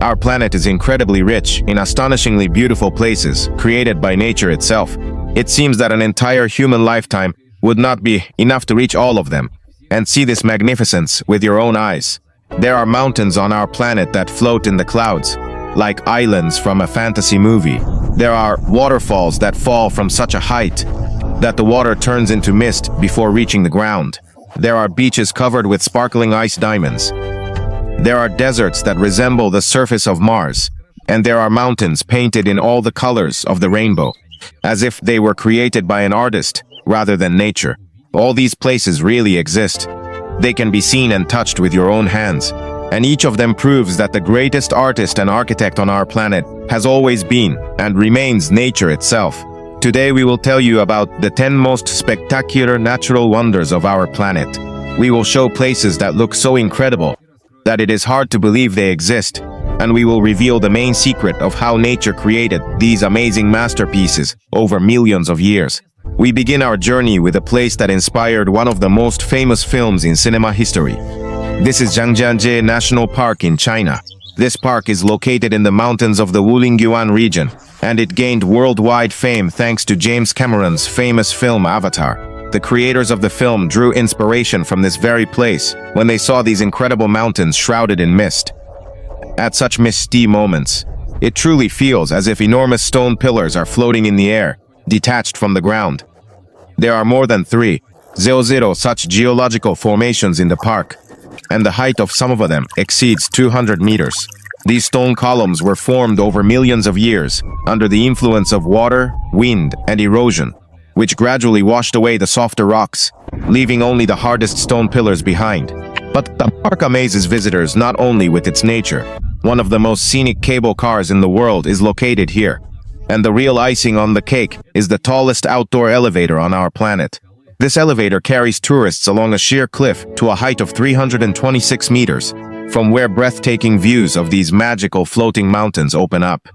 Our planet is incredibly rich in astonishingly beautiful places created by nature itself. It seems that an entire human lifetime would not be enough to reach all of them and see this magnificence with your own eyes. There are mountains on our planet that float in the clouds, like islands from a fantasy movie. There are waterfalls that fall from such a height that the water turns into mist before reaching the ground. There are beaches covered with sparkling ice diamonds. There are deserts that resemble the surface of Mars. And there are mountains painted in all the colors of the rainbow, as if they were created by an artist rather than nature. All these places really exist. They can be seen and touched with your own hands. And each of them proves that the greatest artist and architect on our planet has always been and remains nature itself. Today we will tell you about the 10 most spectacular natural wonders of our planet. We will show places that look so incredible that it is hard to believe they exist, and we will reveal the main secret of how nature created these amazing masterpieces over millions of years. We begin our journey with a place that inspired one of the most famous films in cinema history. This is Zhangjiajie National Park in China. This park is located in the mountains of the Wulingyuan region, and it gained worldwide fame thanks to James Cameron's famous film Avatar. The creators of the film drew inspiration from this very place when they saw these incredible mountains shrouded in mist. At such misty moments, it truly feels as if enormous stone pillars are floating in the air, detached from the ground. There are more than 300 such geological formations in the park, and the height of some of them exceeds 200 meters. These stone columns were formed over millions of years under the influence of water, wind, and erosion, which gradually washed away the softer rocks, leaving only the hardest stone pillars behind. But the park amazes visitors not only with its nature. One of the most scenic cable cars in the world is located here. And the real icing on the cake is the tallest outdoor elevator on our planet. This elevator carries tourists along a sheer cliff to a height of 326 meters, from where breathtaking views of these magical floating mountains open up.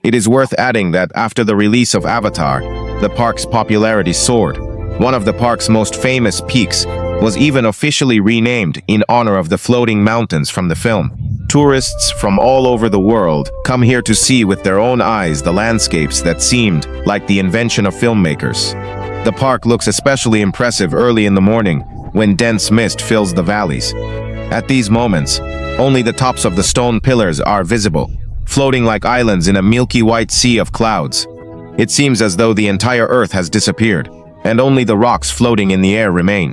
It is worth adding that after the release of Avatar, the park's popularity soared. One of the park's most famous peaks was even officially renamed in honor of the floating mountains from the film. Tourists from all over the world come here to see with their own eyes the landscapes that seemed like the invention of filmmakers. The park looks especially impressive early in the morning when dense mist fills the valleys. At these moments, only the tops of the stone pillars are visible, floating like islands in a milky white sea of clouds. It seems as though the entire earth has disappeared, and only the rocks floating in the air remain.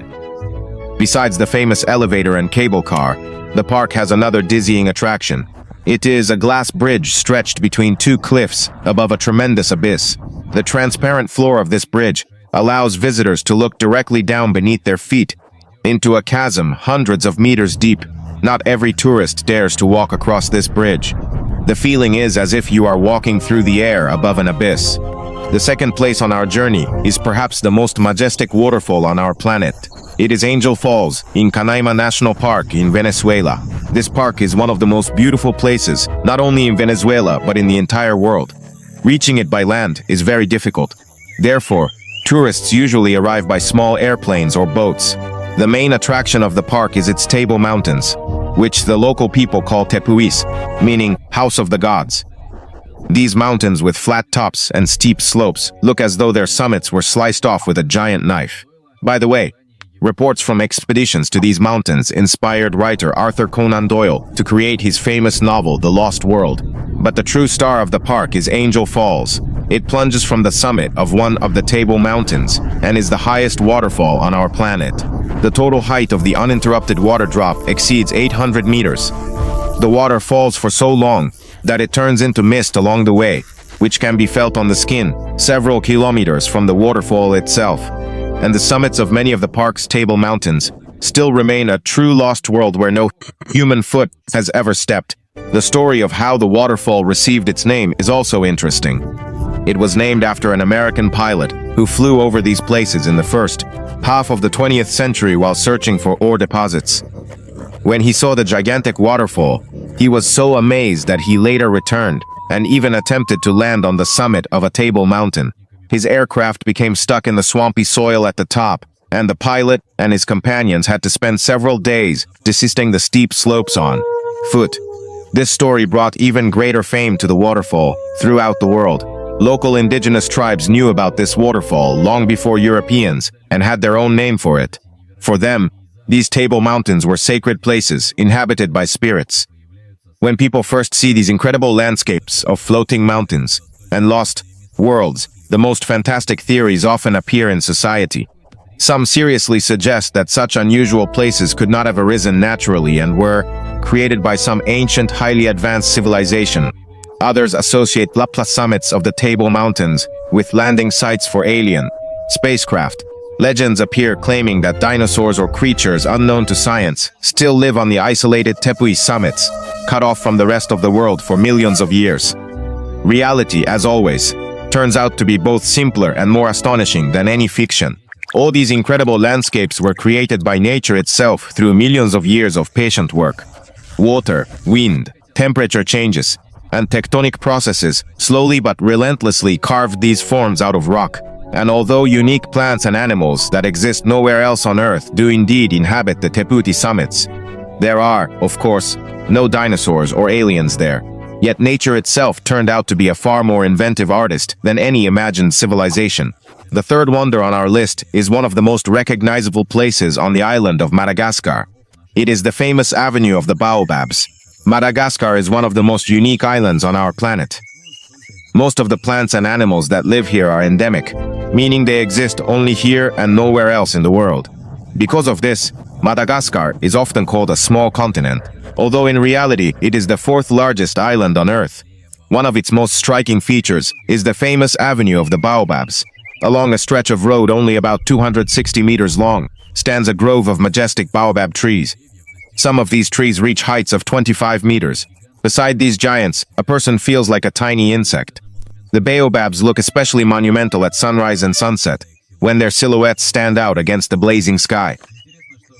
Besides the famous elevator and cable car, the park has another dizzying attraction. It is a glass bridge stretched between two cliffs above a tremendous abyss. The transparent floor of this bridge allows visitors to look directly down beneath their feet into a chasm hundreds of meters deep. Not every tourist dares to walk across this bridge. The feeling is as if you are walking through the air above an abyss. The second place on our journey is perhaps the most majestic waterfall on our planet. It is Angel Falls in Canaima National Park in Venezuela. This park is one of the most beautiful places, not only in Venezuela but in the entire world. Reaching it by land is very difficult. Therefore, tourists usually arrive by small airplanes or boats. The main attraction of the park is its Table Mountains, which the local people call Tepuis, meaning House of the Gods. These mountains with flat tops and steep slopes look as though their summits were sliced off with a giant knife. By the way, reports from expeditions to these mountains inspired writer Arthur Conan Doyle to create his famous novel The Lost World. But the true star of the park is Angel Falls. It plunges from the summit of one of the Table Mountains and is the highest waterfall on our planet. The total height of the uninterrupted water drop exceeds 800 meters. The water falls for so long that it turns into mist along the way, which can be felt on the skin several kilometers from the waterfall itself. And the summits of many of the park's Table Mountains still remain a true lost world where no human foot has ever stepped. The story of how the waterfall received its name is also interesting. It was named after an American pilot who flew over these places in the first half of the 20th century while searching for ore deposits. When he saw the gigantic waterfall, he was so amazed that he later returned and even attempted to land on the summit of a Table Mountain. His aircraft became stuck in the swampy soil at the top, and the pilot and his companions had to spend several days descending the steep slopes on foot. This story brought even greater fame to the waterfall throughout the world. Local indigenous tribes knew about this waterfall long before Europeans and had their own name for it. For them, these table mountains were sacred places inhabited by spirits. When people first see these incredible landscapes of floating mountains and lost worlds, the most fantastic theories often appear in society. Some seriously suggest that such unusual places could not have arisen naturally and were created by some ancient, highly advanced civilization. Others associate the summits of the Table Mountains with landing sites for alien spacecraft. Legends appear claiming that dinosaurs or creatures unknown to science still live on the isolated Tepui summits, cut off from the rest of the world for millions of years. Reality, as always, turns out to be both simpler and more astonishing than any fiction. All these incredible landscapes were created by nature itself through millions of years of patient work. Water, wind, temperature changes, and tectonic processes slowly but relentlessly carved these forms out of rock. And although unique plants and animals that exist nowhere else on Earth do indeed inhabit the Teputi summits, there are, of course, no dinosaurs or aliens there. Yet nature itself turned out to be a far more inventive artist than any imagined civilization. The third wonder on our list is one of the most recognizable places on the island of Madagascar. It is the famous Avenue of the Baobabs. Madagascar is one of the most unique islands on our planet. Most of the plants and animals that live here are endemic, meaning they exist only here and nowhere else in the world. Because of this, Madagascar is often called a small continent, although in reality it is the fourth largest island on Earth. One of its most striking features is the famous Avenue of the Baobabs. Along a stretch of road only about 260 meters long stands a grove of majestic baobab trees. Some of these trees reach heights of 25 meters. Beside these giants, a person feels like a tiny insect. The baobabs look especially monumental at sunrise and sunset, when their silhouettes stand out against the blazing sky.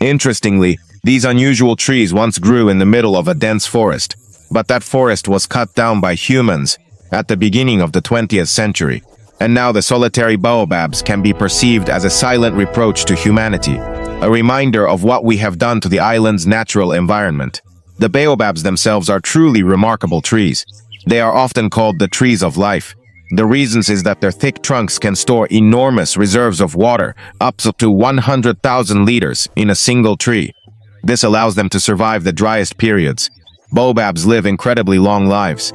Interestingly, these unusual trees once grew in the middle of a dense forest, but that forest was cut down by humans at the beginning of the 20th century. And now the solitary baobabs can be perceived as a silent reproach to humanity, a reminder of what we have done to the island's natural environment. The baobabs themselves are truly remarkable trees. They are often called the trees of life. The reasons is that their thick trunks can store enormous reserves of water, up to 100,000 liters in a single tree. This allows them to survive the driest periods. Baobabs live incredibly long lives.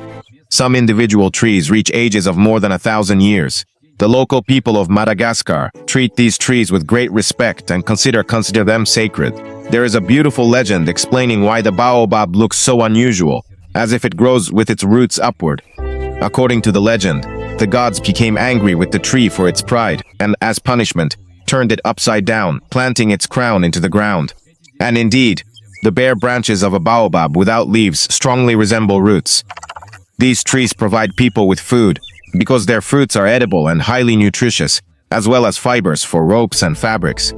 Some individual trees reach ages of more than 1,000 years. The local people of Madagascar treat these trees with great respect and consider them sacred. There is a beautiful legend explaining why the baobab looks so unusual, as if it grows with its roots upward. According to the legend, the gods became angry with the tree for its pride, and as punishment, turned it upside down, planting its crown into the ground. And indeed, the bare branches of a baobab without leaves strongly resemble roots. These trees provide people with food, because their fruits are edible and highly nutritious, as well as fibers for ropes and fabrics.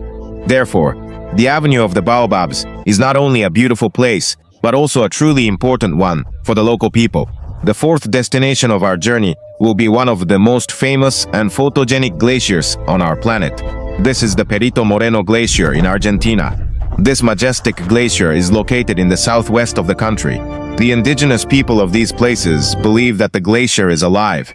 Therefore, the Avenue of the Baobabs is not only a beautiful place, but also a truly important one for the local people. The fourth destination of our journey will be one of the most famous and photogenic glaciers on our planet. This is the Perito Moreno Glacier in Argentina. This majestic glacier is located in the southwest of the country. The indigenous people of these places believe that the glacier is alive.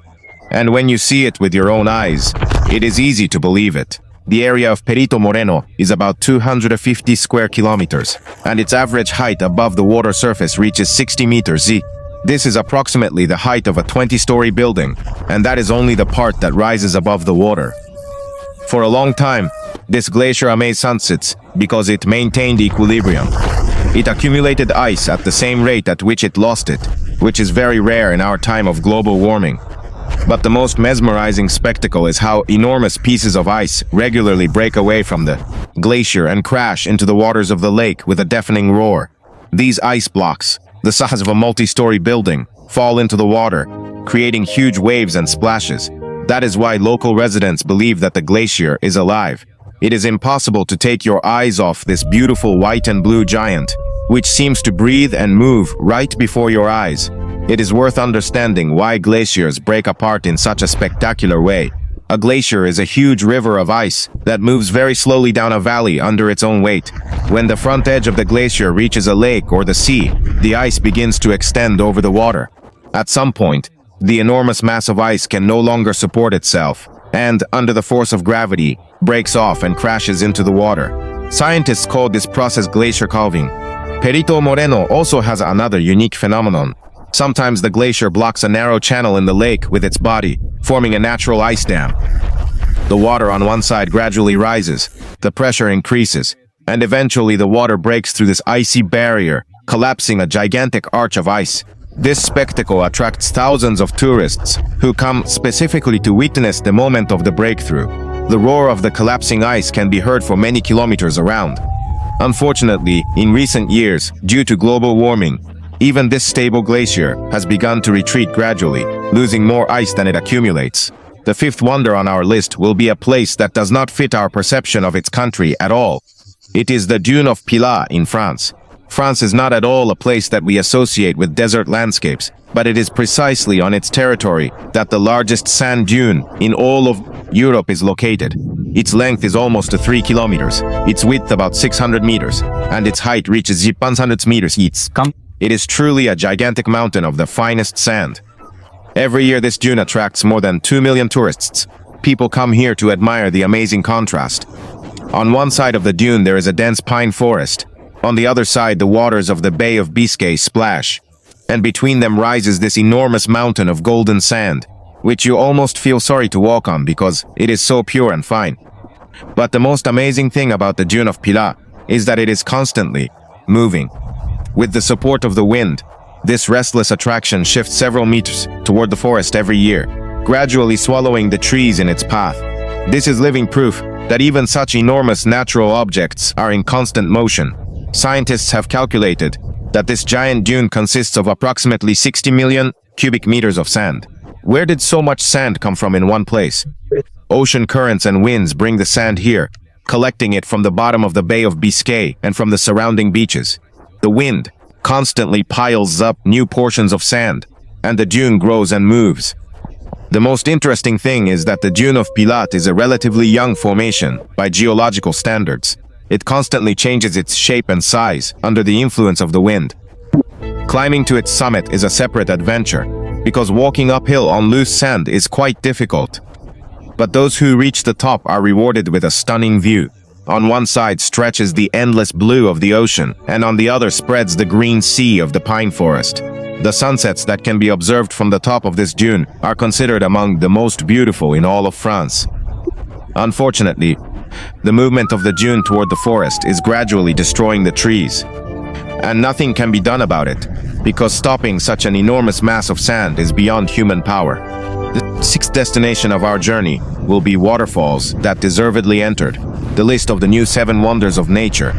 And when you see it with your own eyes, it is easy to believe it. The area of Perito Moreno is about 250 square kilometers, and its average height above the water surface reaches 60 meters. This is approximately the height of a 20-story building, and that is only the part that rises above the water. For a long time, this glacier amazed sunsets because it maintained equilibrium. It accumulated ice at the same rate at which it lost it, which is very rare in our time of global warming. But the most mesmerizing spectacle is how enormous pieces of ice regularly break away from the glacier and crash into the waters of the lake with a deafening roar. These ice blocks, the size of a multi-story building, fall into the water, creating huge waves and splashes. That is why local residents believe that the glacier is alive. It is impossible to take your eyes off this beautiful white and blue giant, which seems to breathe and move right before your eyes. It is worth understanding why glaciers break apart in such a spectacular way. A glacier is a huge river of ice that moves very slowly down a valley under its own weight. When the front edge of the glacier reaches a lake or the sea, the ice begins to extend over the water. At some point, the enormous mass of ice can no longer support itself, and, under the force of gravity, breaks off and crashes into the water. Scientists call this process glacier calving. Perito Moreno also has another unique phenomenon. Sometimes the glacier blocks a narrow channel in the lake with its body, forming a natural ice dam. The water on one side gradually rises, the pressure increases, and eventually the water breaks through this icy barrier, collapsing a gigantic arch of ice. This spectacle attracts thousands of tourists who come specifically to witness the moment of the breakthrough. The roar of the collapsing ice can be heard for many kilometers around. Unfortunately, in recent years, due to global warming, even this stable glacier has begun to retreat gradually, losing more ice than it accumulates. The fifth wonder on our list will be a place that does not fit our perception of its country at all. It is the Dune of Pilat in France. France is not at all a place that we associate with desert landscapes, but it is precisely on its territory that the largest sand dune in all of Europe is located. Its length is almost 3 kilometers, its width about 600 meters, and its height reaches 100 meters. It is truly a gigantic mountain of the finest sand. Every year this dune attracts more than 2 million tourists. People come here to admire the amazing contrast. On one side of the dune there is a dense pine forest. On the other side the waters of the Bay of Biscay splash. And between them rises this enormous mountain of golden sand, which you almost feel sorry to walk on because it is so pure and fine. But the most amazing thing about the Dune of Pilat is that it is constantly moving. With the support of the wind, this restless attraction shifts several meters toward the forest every year, gradually swallowing the trees in its path. This is living proof that even such enormous natural objects are in constant motion. Scientists have calculated that this giant dune consists of approximately 60 million cubic meters of sand. Where did so much sand come from in one place? Ocean currents and winds bring the sand here, collecting it from the bottom of the Bay of Biscay and from the surrounding beaches. The wind constantly piles up new portions of sand, and the dune grows and moves. The most interesting thing is that the Dune of Pilat is a relatively young formation by geological standards. It constantly changes its shape and size under the influence of the wind. Climbing to its summit is a separate adventure, because walking uphill on loose sand is quite difficult. But those who reach the top are rewarded with a stunning view. On one side stretches the endless blue of the ocean, and on the other spreads the green sea of the pine forest. The sunsets that can be observed from the top of this dune are considered among the most beautiful in all of France. Unfortunately, the movement of the dune toward the forest is gradually destroying the trees. And nothing can be done about it, because stopping such an enormous mass of sand is beyond human power. The sixth destination of our journey will be waterfalls that deservedly entered the list of the new 7 wonders of nature.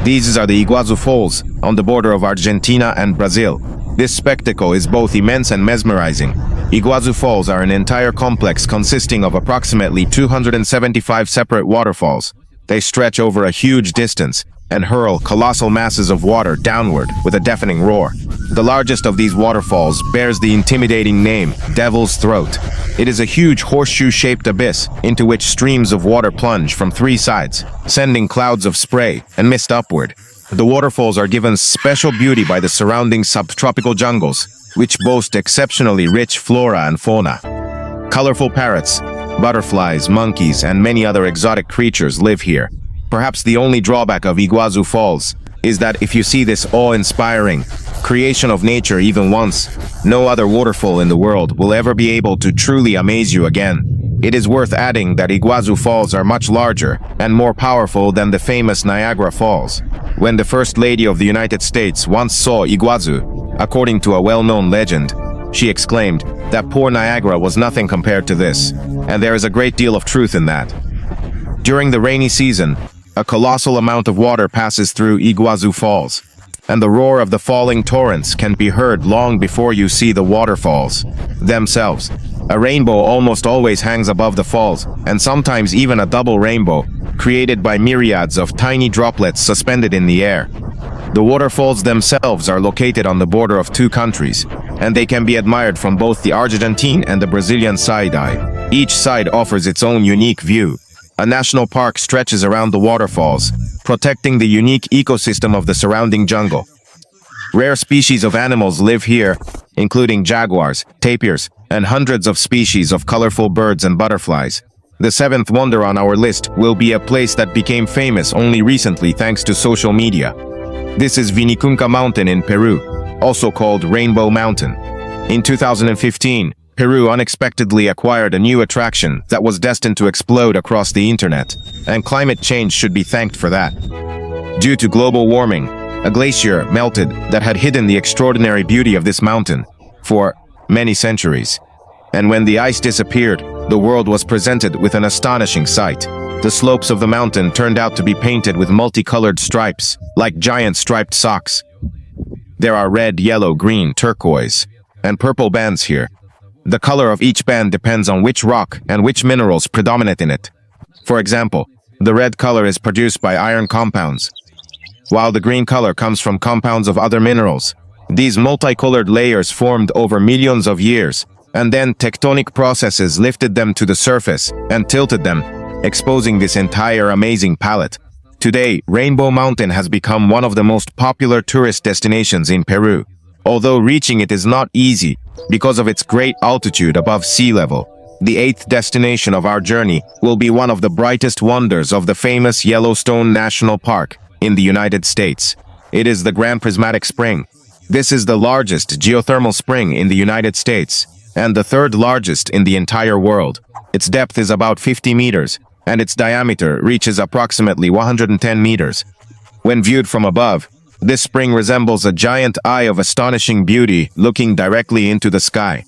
These are the Iguazu Falls on the border of Argentina and Brazil. This spectacle is both immense and mesmerizing. Iguazu Falls are an entire complex consisting of approximately 275 separate waterfalls. They stretch over a huge distance and hurl colossal masses of water downward with a deafening roar. The largest of these waterfalls bears the intimidating name Devil's Throat. It is a huge horseshoe-shaped abyss into which streams of water plunge from 3 sides, sending clouds of spray and mist upward. The waterfalls are given special beauty by the surrounding subtropical jungles, which boast exceptionally rich flora and fauna. Colorful parrots, butterflies, monkeys, and many other exotic creatures live here. Perhaps the only drawback of Iguazu Falls is that if you see this awe-inspiring creation of nature even once, no other waterfall in the world will ever be able to truly amaze you again. It is worth adding that Iguazu Falls are much larger and more powerful than the famous Niagara Falls. When the First Lady of the United States once saw Iguazu, according to a well-known legend, she exclaimed that poor Niagara was nothing compared to this, and there is a great deal of truth in that. During the rainy season, a colossal amount of water passes through Iguazu Falls, and the roar of the falling torrents can be heard long before you see the waterfalls themselves. A rainbow almost always hangs above the falls, and sometimes even a double rainbow, created by myriads of tiny droplets suspended in the air. The waterfalls themselves are located on the border of 2 countries, and they can be admired from both the Argentine and the Brazilian side. Each side offers its own unique view. A national park stretches around the waterfalls, protecting the unique ecosystem of the surrounding jungle. Rare species of animals live here, including jaguars, tapirs, and hundreds of species of colorful birds and butterflies. The seventh wonder on our list will be a place that became famous only recently thanks to social media. This is Vinicunca Mountain in Peru, also called Rainbow Mountain. In 2015, Peru unexpectedly acquired a new attraction that was destined to explode across the internet, and climate change should be thanked for that. Due to global warming, a glacier melted that had hidden the extraordinary beauty of this mountain for many centuries. And when the ice disappeared, the world was presented with an astonishing sight. The slopes of the mountain turned out to be painted with multicolored stripes, like giant striped socks. There are red, yellow, green, turquoise, and purple bands here. The color of each band depends on which rock and which minerals predominate in it. For example, the red color is produced by iron compounds, while the green color comes from compounds of other minerals. These multicolored layers formed over millions of years, and then tectonic processes lifted them to the surface and tilted them, exposing this entire amazing palette. Today, Rainbow Mountain has become one of the most popular tourist destinations in Peru, although reaching it is not easy because of its great altitude above sea level. The eighth destination of our journey will be one of the brightest wonders of the famous Yellowstone National Park in the United States. It is the Grand Prismatic Spring. This is the largest geothermal spring in the United States, and the third largest in the entire world. Its depth is about 50 meters, and its diameter reaches approximately 110 meters. When viewed from above, this spring resembles a giant eye of astonishing beauty looking directly into the sky.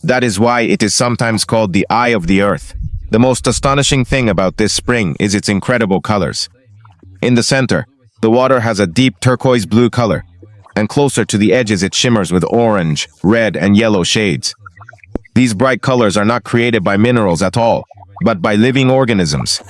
That is why it is sometimes called the Eye of the Earth. The most astonishing thing about this spring is its incredible colors. In the center, the water has a deep turquoise blue color, and closer to the edges it shimmers with orange, red, and yellow shades. These bright colors are not created by minerals at all, but by living organisms.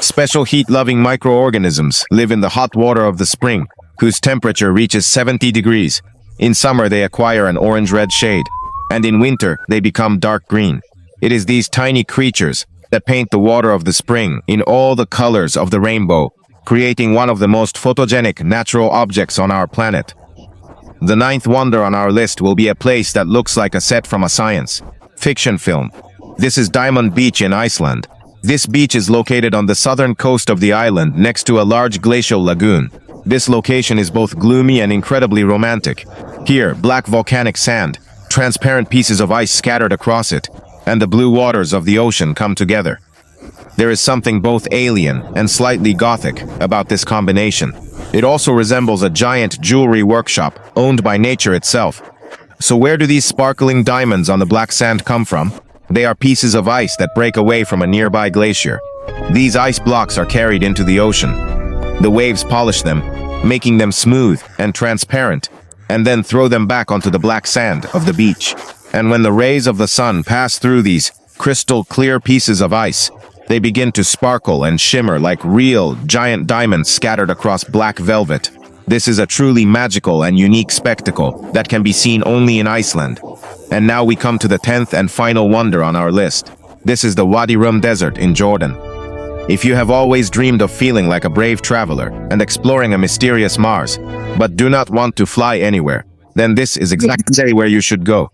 Special heat-loving microorganisms live in the hot water of the spring, whose temperature reaches 70 degrees. In summer they acquire an orange-red shade, and in winter they become dark green. It is these tiny creatures that paint the water of the spring in all the colors of the rainbow, creating one of the most photogenic natural objects on our planet. The ninth wonder on our list will be a place that looks like a set from a science fiction film. This is Diamond Beach in Iceland. This beach is located on the southern coast of the island next to a large glacial lagoon. This location is both gloomy and incredibly romantic. Here, black volcanic sand, transparent pieces of ice scattered across it, and the blue waters of the ocean come together. There is something both alien and slightly gothic about this combination. It also resembles a giant jewelry workshop owned by nature itself. So where do these sparkling diamonds on the black sand come from? They are pieces of ice that break away from a nearby glacier. These ice blocks are carried into the ocean. The waves polish them, making them smooth and transparent, and then throw them back onto the black sand of the beach. And when the rays of the sun pass through these crystal clear pieces of ice, they begin to sparkle and shimmer like real giant diamonds scattered across black velvet. This is a truly magical and unique spectacle that can be seen only in Iceland. And now we come to the 10th and final wonder on our list. This is the Wadi Rum Desert in Jordan. If you have always dreamed of feeling like a brave traveler and exploring a mysterious Mars, but do not want to fly anywhere, then this is exactly where you should go.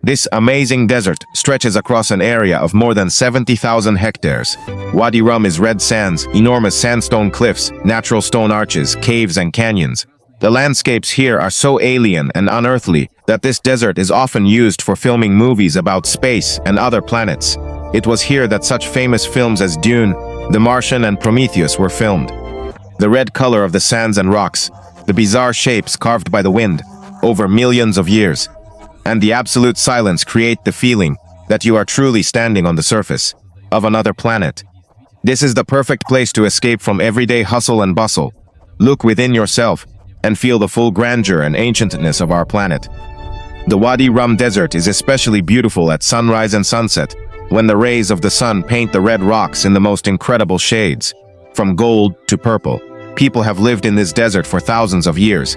This amazing desert stretches across an area of more than 70,000 hectares. Wadi Rum is red sands, enormous sandstone cliffs, natural stone arches, caves, and canyons. The landscapes here are so alien and unearthly that this desert is often used for filming movies about space and other planets. It was here that such famous films as Dune, The Martian, and Prometheus were filmed. The red color of the sands and rocks, the bizarre shapes carved by the wind over millions of years, and the absolute silence create the feeling that you are truly standing on the surface of another planet. This is the perfect place to escape from everyday hustle and bustle. Look within yourself and feel the full grandeur and ancientness of our planet. The Wadi Rum Desert is especially beautiful at sunrise and sunset, when the rays of the sun paint the red rocks in the most incredible shades, from gold to purple. People have lived in this desert for thousands of years.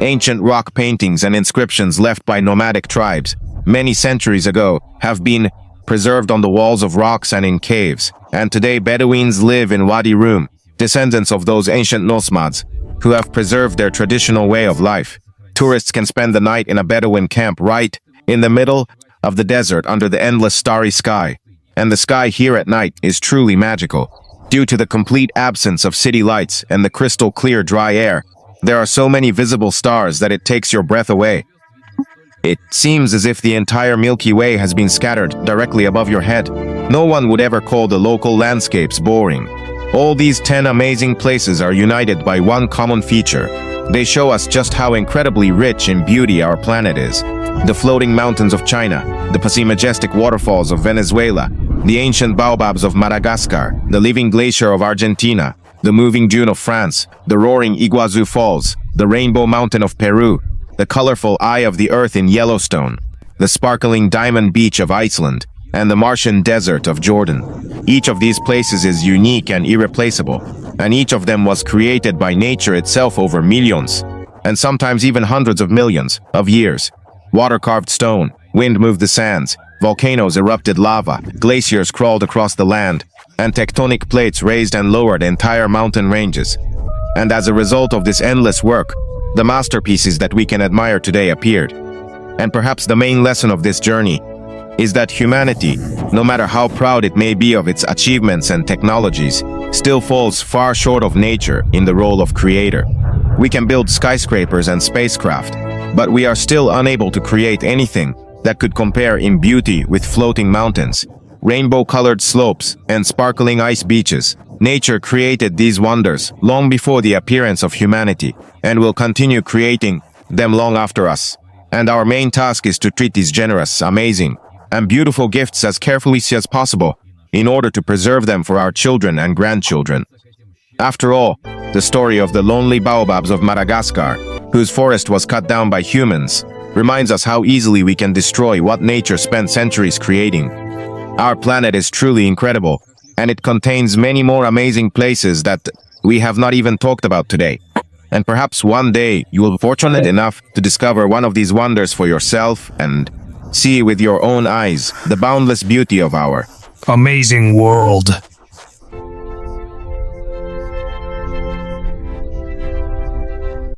Ancient rock paintings and inscriptions left by nomadic tribes many centuries ago have been preserved on the walls of rocks and in caves. And today Bedouins live in Wadi Rum, descendants of those ancient nomads who have preserved their traditional way of life. Tourists can spend the night in a Bedouin camp right in the middle of the desert under the endless starry sky. And the sky here at night is truly magical. Due to the complete absence of city lights and the crystal clear dry air, there are so many visible stars that it takes your breath away. It seems as if the entire Milky Way has been scattered directly above your head. No one would ever call the local landscapes boring. All these 10 amazing places are united by one common feature. They show us just how incredibly rich in beauty our planet is. The floating mountains of China, the majestic waterfalls of Venezuela, the ancient baobabs of Madagascar, the living glacier of Argentina, the moving dune of France, the roaring Iguazu Falls, the rainbow mountain of Peru, the colorful eye of the earth in Yellowstone, the sparkling diamond beach of Iceland, and the Martian desert of Jordan. Each of these places is unique and irreplaceable, and each of them was created by nature itself over millions, and sometimes even hundreds of millions, of years. Water carved stone, wind moved the sands, volcanoes erupted lava, glaciers crawled across the land, and tectonic plates raised and lowered entire mountain ranges. And as a result of this endless work, the masterpieces that we can admire today appeared. And perhaps the main lesson of this journey is that humanity, no matter how proud it may be of its achievements and technologies, still falls far short of nature in the role of creator. We can build skyscrapers and spacecraft, but we are still unable to create anything that could compare in beauty with floating mountains, rainbow-colored slopes, and sparkling ice beaches. Nature created these wonders long before the appearance of humanity, and will continue creating them long after us. And our main task is to treat these generous, amazing, and beautiful gifts as carefully as possible in order to preserve them for our children and grandchildren. After all, the story of the lonely baobabs of Madagascar, whose forest was cut down by humans, reminds us how easily we can destroy what nature spent centuries creating. Our planet is truly incredible, and it contains many more amazing places that we have not even talked about today. And perhaps one day you will be fortunate enough to discover one of these wonders for yourself and see with your own eyes the boundless beauty of our amazing world.